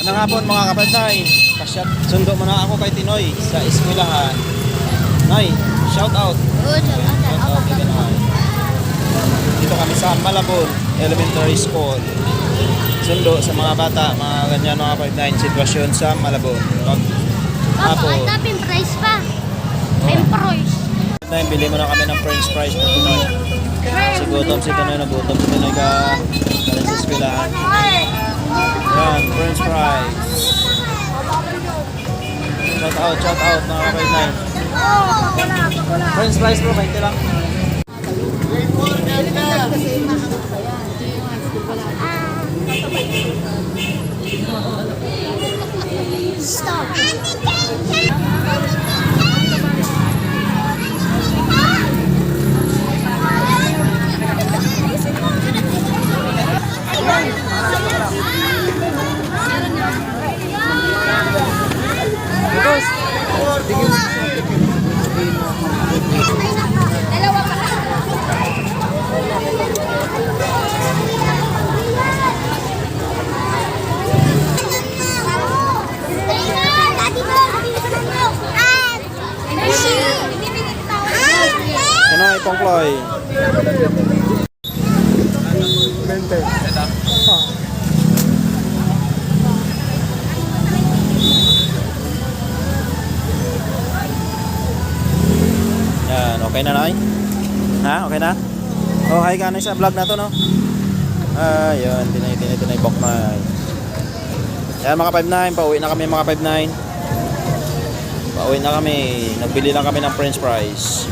Magandang hapon mga kapatay. Pasyat, sundo mo na ako kay Tinoy sa eskwelahan. Noy, shout out. Shout out kay Tinoy. Dito kami sa Malabon Elementary School. Sundo sa mga bata, mga ganyan mga kapatay, sitwasyon sa Malabon. Opo, ang taping price pa. May price. Bili mo na kami ng french fries ng Tinoy. Si Tinoy, nagutom si Tinoy ka sa eskwelahan. Yan, french fries. Shout out mga kapatid. French fries bro, 20 lang. Stop. Dalawa pa. Tinoy, Pongploy. Yan, okay na Noy? Ha? Okay na? Oh, hi ka na sa vlog na to, no? Ayun, Tinay, bok na. Yan mga 5-9, pauwi na kami mga 5-9. Pauwi na kami, nagbili lang kami ng french fries.